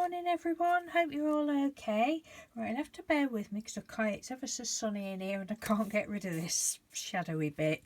morning everyone, hope you're all okay. Right, you'll have to bear with me because it's ever so sunny in here and I can't get rid of this shadowy bit.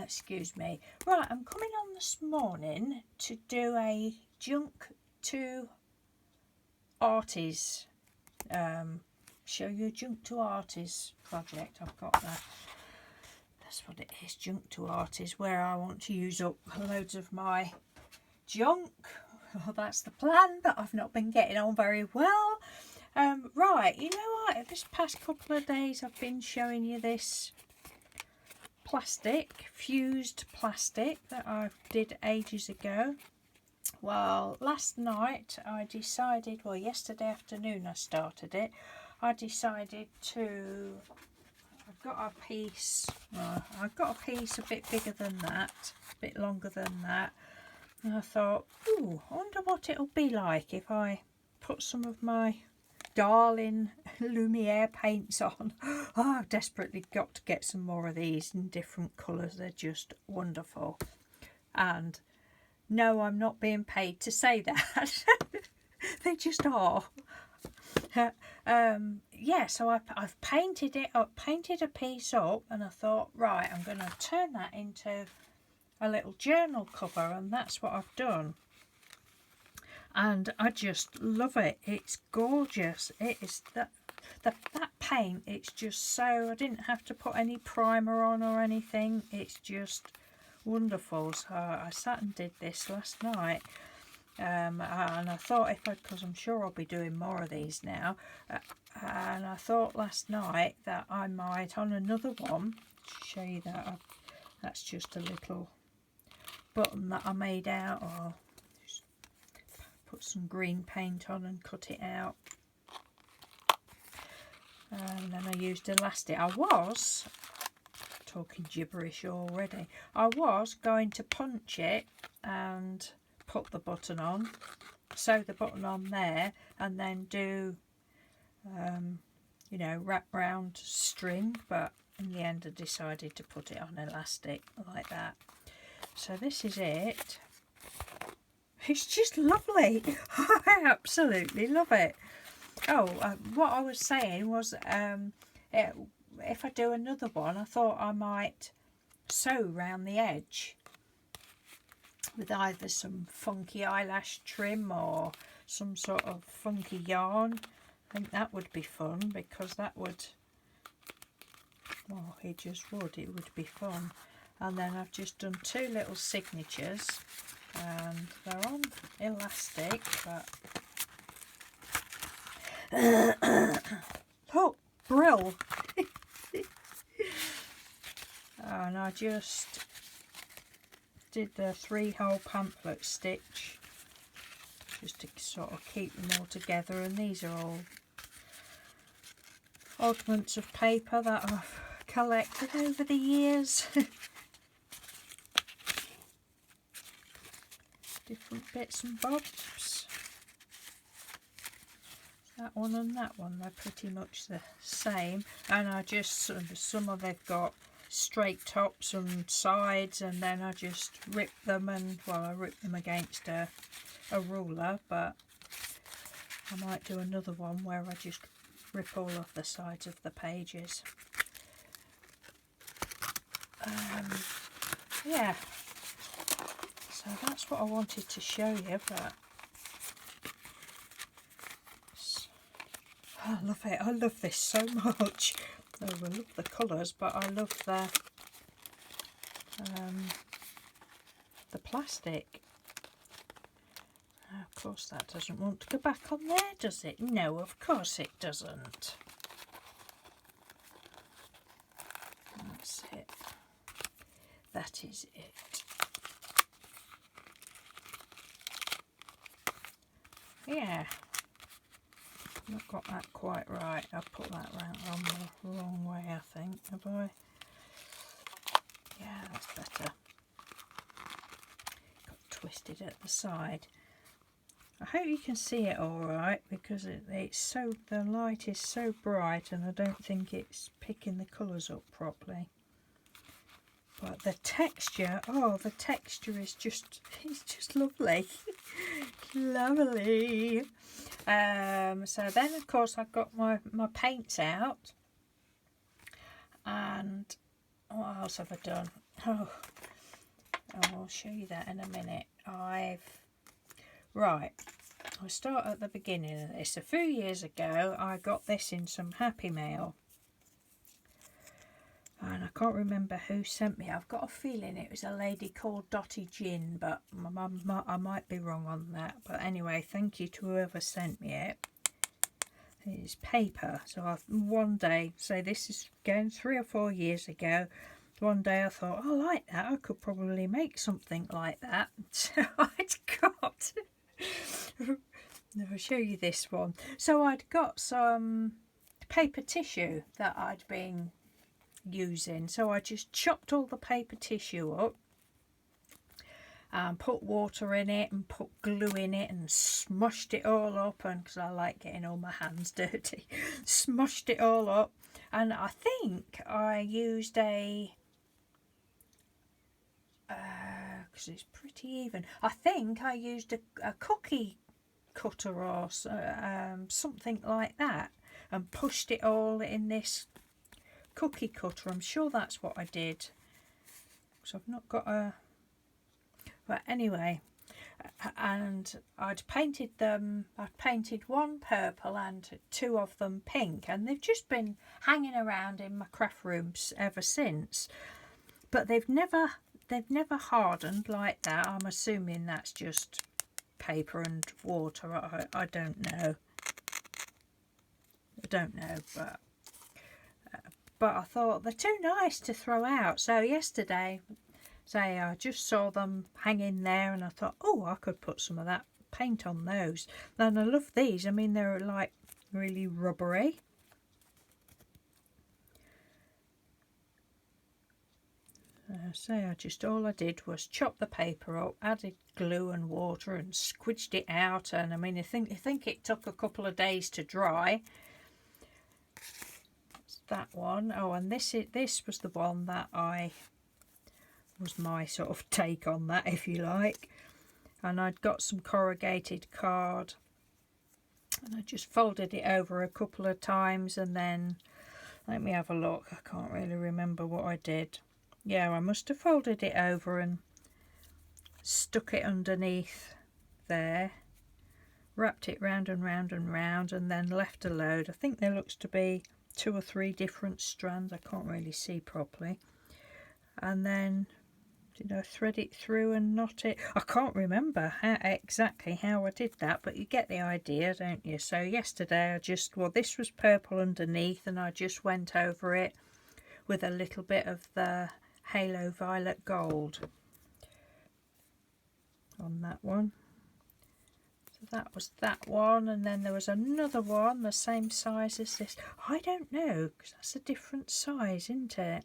Excuse me. Right, I'm coming on this morning to do a junk to arties, show you a junk to arties project. I've got that. That's what it is, junk to arties, where I want to use up loads of my junk. Well, that's the plan, but I've not been getting on very well. Right, you know what? This past couple of days I've been showing you this plastic, fused plastic that I did ages ago. Well, last night I decided, well, yesterday afternoon I started it. I decided to, I've got a piece a bit bigger than that, a bit longer than that. And I thought, ooh, I wonder what it'll be like if I put some of my darling Lumiere paints on. Oh, I've desperately got to get some more of these in different colours. They're just wonderful. And no, I'm not being paid to say that. They just are. Yeah, so I've painted it up, painted a piece up, and I thought, right, I'm going to turn that into a little journal cover, and that's what I've done. And I just love it. It's gorgeous. It is that paint. It's just so, I didn't have to put any primer on or anything. It's just wonderful. So I sat and did this last night. And I thought because I'm sure I'll be doing more of these now, and I thought last night that I might on another one show you that. That's just a little button that I made out, or just put some green paint on and cut it out, and then I used elastic. I was talking gibberish already. I was going to punch it and put the button on, sew the button on there, and then do you know, wrap round string, but in the end I decided to put it on elastic like that. So this is it. It's just lovely. I absolutely love it. Oh, what I was saying was if I do another one, I thought I might sew round the edge with either some funky eyelash trim or some sort of funky yarn. I think that would be fun, because that would, well, it would be fun. And then I've just done two little signatures, and they're on elastic, but oh, brill. And I just did the 3-hole pamphlet stitch just to sort of keep them all together, and these are all oddments of paper that I've collected over the years. Different bits and bobs. That one and that one, they're pretty much the same, and I just, some of they've got straight tops and sides, and then I just rip them, and well, I rip them against a ruler, but I might do another one where I just rip all of the sides of the pages. Yeah, so that's what I wanted to show you, but I love it. I love this so much. Oh, I love the colours, but I love the plastic. Of course that doesn't want to go back on there, does it? No, of course it doesn't. That's it. That is it. Yeah. Not got that quite right. I've put that round on the wrong way, I think. Have I? Yeah, that's better. Got twisted at the side. I hope you can see it all right, because it's so, the light is so bright, and I don't think it's picking the colours up properly. But the texture, oh, the texture is just, it's just lovely. Lovely. So then of course I got my paints out, and what else have I done? Oh, I'll show you that in a minute. Right, I'll start at the beginning of this. A few years ago I got this in some Happy Mail, and I can't remember who sent me. I've got a feeling it was a lady called Dottie Gin, but I might be wrong on that. But anyway, thank you to whoever sent me it. It's paper. So one day, so this is going 3 or 4 years ago, one day I thought, I like that, I could probably make something like that. So I'd got, I'll show you this one. So I'd got some paper tissue that I'd been using. So I just chopped all the paper tissue up and put water in it and put glue in it and smushed it all up, and because I like getting all my hands dirty, smushed it all up. And I think I used a because it's pretty even, I think I used a cookie cutter or something like that, and pushed it all in this cookie cutter. I'm sure that's what I did, because I've not got a... But anyway, and I'd painted them. I'd painted one purple and 2 of them pink, and they've just been hanging around in my craft rooms ever since. But they've never hardened like that. I'm assuming that's just paper and water. I don't know. But I thought they're too nice to throw out. So yesterday, I just saw them hanging there, and I thought, oh, I could put some of that paint on those. And I love these. I mean, they're like really rubbery. All I did was chop the paper up, added glue and water, and squidged it out. And I mean, I think it took a couple of days to dry. That's that one. Oh, and this was the one that was my sort of take on that, if you like. And I'd got some corrugated card, and I just folded it over a couple of times, and then let me have a look. I can't really remember what I did. Yeah, I must have folded it over and stuck it underneath there, wrapped it round and round and round, and then left a load. I think there looks to be 2 or 3 different strands. I can't really see properly. And then, thread it through and knot it. I can't remember exactly how I did that, but you get the idea, don't you? So yesterday this was purple underneath, and I just went over it with a little bit of the Halo Violet Gold on that one. So that was that one, and then there was another one the same size as this. I don't know, because that's a different size, isn't it?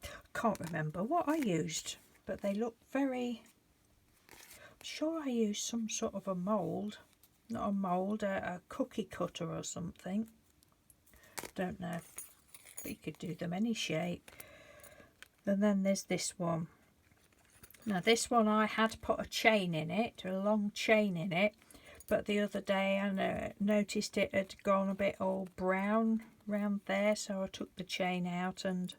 I can't remember what I used, but they look very... I'm sure I used some sort of a mould. Not a mould, a cookie cutter or something. Don't know. But you could do them any shape. And then there's this one. Now this one I had put a chain in it, a long chain in it, but the other day I noticed it had gone a bit all brown round there, so I took the chain out and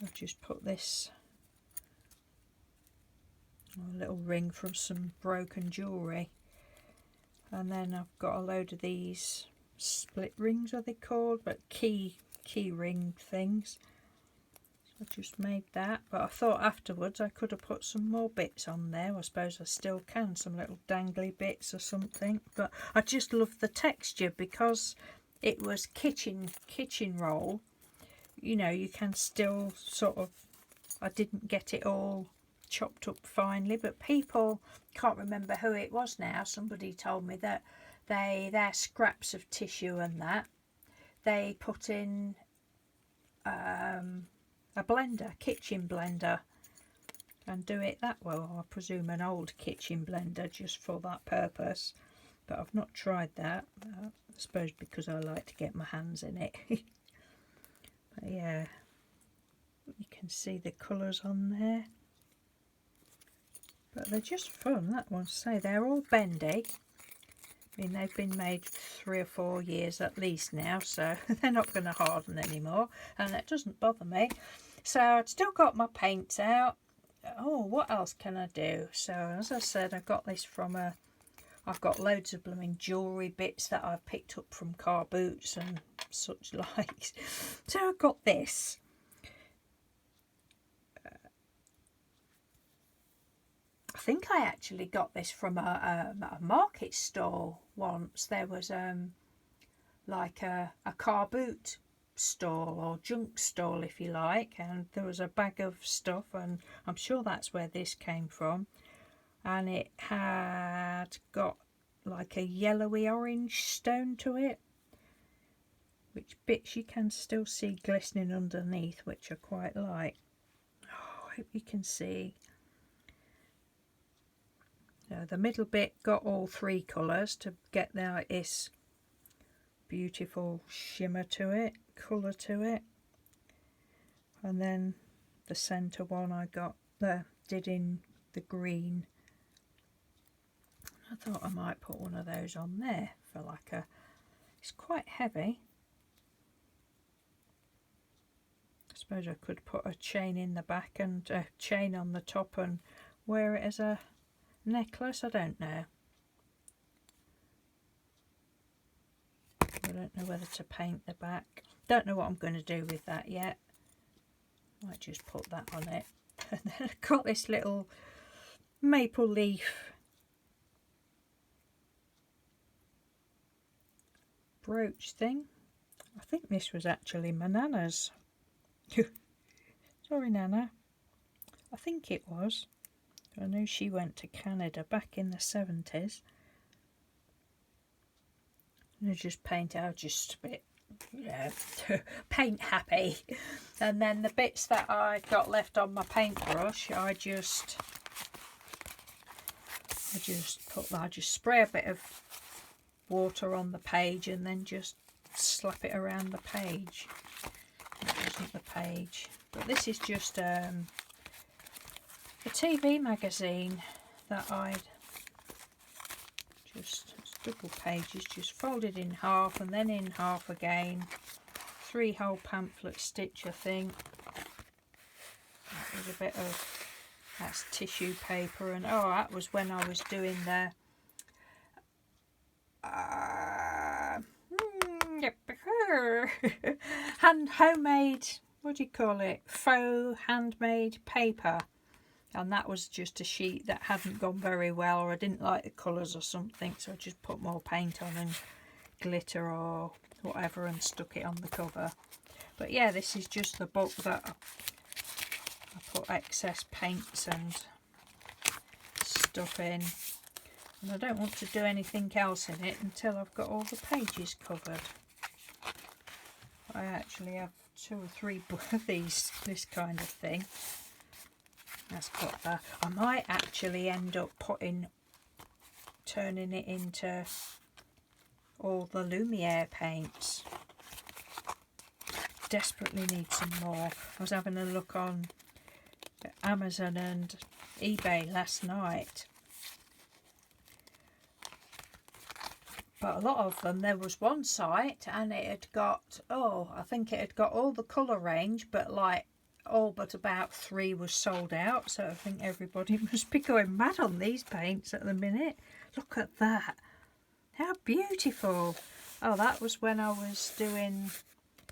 I just put this little ring from some broken jewellery, and then I've got a load of these split rings, are they called, but key ring things. So I just made that, but I thought afterwards I could have put some more bits on there. I suppose I still can, some little dangly bits or something, but I just love the texture because it was kitchen roll. You can still sort of, I didn't get it all chopped up finely, but people, can't remember who it was now, somebody told me that their scraps of tissue and that they put in a blender, kitchen blender, and do it that way. I presume an old kitchen blender just for that purpose, but I've not tried that. I suppose because I like to get my hands in it. But yeah, you can see the colours on there. But they're just fun, that one. Say they're all bendy. I mean, they've been made 3 or 4 years at least now, so they're not going to harden anymore, and that doesn't bother me. So I've still got my paints out. Oh, what else can I do? So as I said, I got this from I've got loads of blooming jewellery bits that I've picked up from car boots and such like. So I've got this. I think I actually got this from a market stall once. There was like a car boot stall or junk stall, if you like, and there was a bag of stuff, and I'm sure that's where this came from. And it had got like a yellowy orange stone to it, which bits you can still see glistening underneath, which I quite like. Oh, I hope you can see. Now, the middle bit got all 3 colours to get like this beautiful shimmer to it, colour to it, and then the centre one I got did in the green. I thought I might put one of those on there for like a, it's quite heavy. I suppose I could put a chain in the back and a chain on the top and wear it as a necklace. I don't know. I don't know whether to paint the back. Don't know what I'm going to do with that yet. Might just put that on it. And then I've got this little maple leaf brooch thing. I think this was actually my Nana's. Sorry, Nana. I think it was. I know she went to Canada back in the 70s. And I just paint out just a bit, you know, paint happy. And then the bits that I got left on my paintbrush, I just spray a bit of water on the page and then just slap it around the page. That wasn't the page, but this is just a TV magazine that I'd just, it's double pages, just folded in half and then in half again. 3 whole pamphlet stitch, I think. That was a bit of, that's tissue paper, and oh, that was when I was doing the homemade, what do you call it, faux handmade paper. And that was just a sheet that hadn't gone very well, or I didn't like the colours or something, so I just put more paint on and glitter or whatever and stuck it on the cover. But yeah, this is just the book that I put excess paints and stuff in. And I don't want to do anything else in it until I've got all the pages covered. I actually have 2 or 3 of these, this kind of thing. Let's put that. I might actually end up turning it into all the Lumiere paints. Desperately need some more. I was having a look on Amazon and eBay last night. But a lot of them, there was one site and it had got, oh, I think it had got all the colour range, but like all but about 3 was sold out. So I think everybody must be going mad on these paints at the minute. Look at that. How beautiful. Oh, that was when I was doing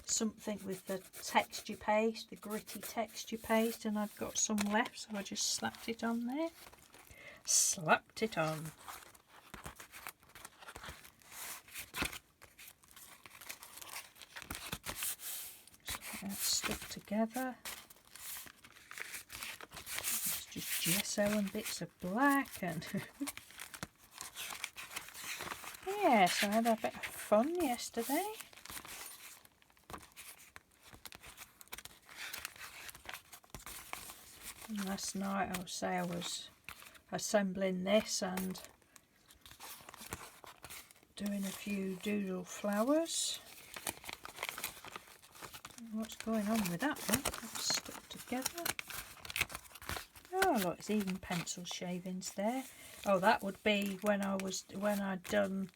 something with the texture paste, the gritty texture paste, and I've got some left, so I just slapped it on there. Slapped it on. So that's stuck together. It's just gesso and bits of black and yes, I had a bit of fun yesterday. And last night I would say I was assembling this and doing a few doodle flowers. What's going on with that one? That's stuck together. Oh look, it's even pencil shavings there. Oh, that would be when I'd done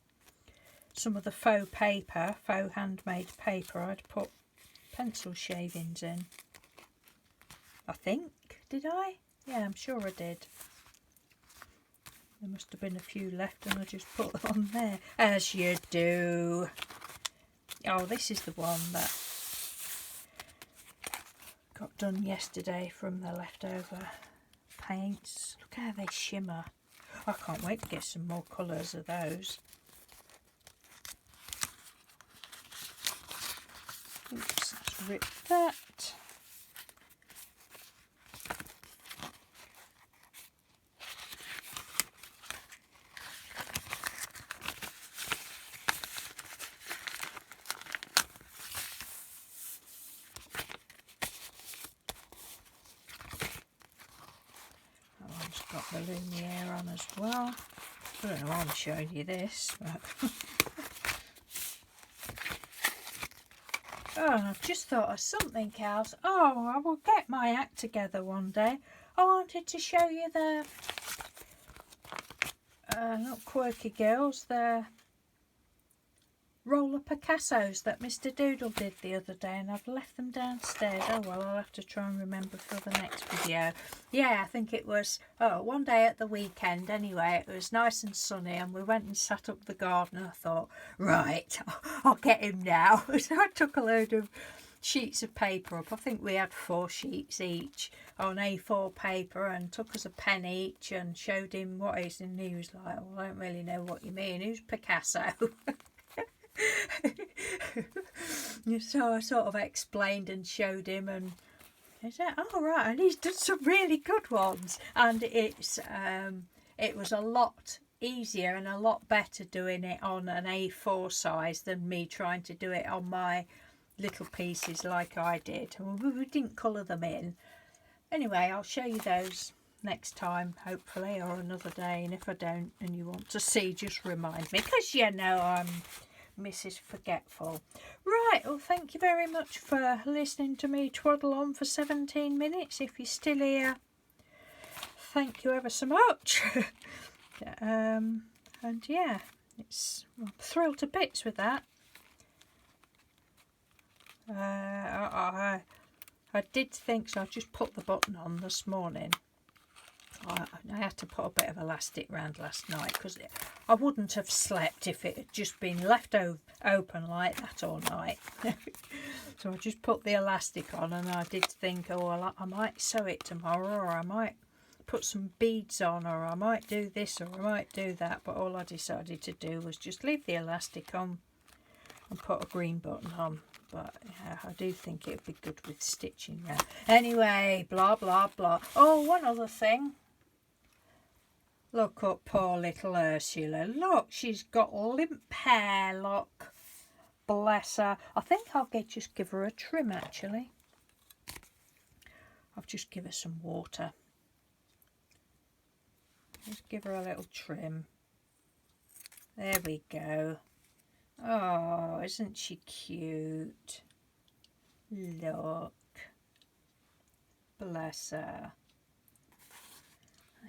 some of the faux paper, faux handmade paper. I'd put pencil shavings in. I think, did I? Yeah, I'm sure I did. There must have been a few left and I just put them on there, as you do. Oh, this is the one that got done yesterday from the leftover paints. Look how they shimmer. I can't wait to get some more colours of those. Oops, let's rip that. Got the Lumiere on as well. I don't know why I'm showing you this, but oh, and I've just thought of something else. Oh, I will get my act together one day. I wanted to show you the not Quirky Girls, the roller Picassos that Mr. Doodle did the other day, and I've left them downstairs. Oh well, I'll have to try and remember for the next video. Yeah, I think it was one day at the weekend anyway. It was nice and sunny and we went and sat up the garden. I thought, right, I'll get him now. So I took a load of sheets of paper up. I think we had 4 sheets each on A4 paper, and took us a pen each and showed him what it is, and he was like, well, I don't really know what you mean. Who's Picasso? So I sort of explained and showed him, and he said, oh right, and he's done some really good ones. And it was a lot easier and a lot better doing it on an A4 size than me trying to do it on my little pieces like I did. We didn't colour them in. Anyway, I'll show you those next time, hopefully, or another day. And if I don't and you want to see, just remind me, because you know I'm Mrs. Forgetful. Right, well, thank you very much for listening to me twaddle on for 17 minutes. If you're still here, thank you ever so much. And yeah, I'm thrilled to bits with that. I did think, so I just put the button on this morning. I had to put a bit of elastic round last night because I wouldn't have slept if it had just been left open like that all night. So I just put the elastic on, and I did think, oh well, I might sew it tomorrow, or I might put some beads on, or I might do this, or I might do that. But all I decided to do was just leave the elastic on and put a green button on. But yeah, I do think it would be good with stitching round. Anyway, blah blah blah. Oh, one other thing. Look up poor little Ursula. Look, she's got limp hair, look. Bless her. I think I'll just give her a trim, actually. I'll just give her some water. Just give her a little trim. There we go. Oh, isn't she cute? Look. Bless her.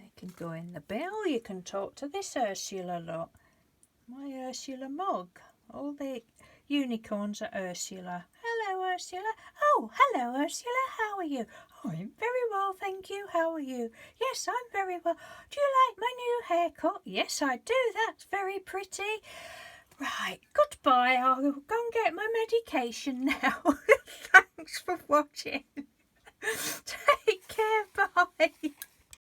You can go in the bill. You can talk to this Ursula, look. My Ursula mug. All the unicorns are Ursula. Hello, Ursula. Oh, hello, Ursula. How are you? Oh, I'm very well, thank you. How are you? Yes, I'm very well. Do you like my new haircut? Yes, I do. That's very pretty. Right, goodbye. I'll go and get my medication now. Thanks for watching. Take care. Bye.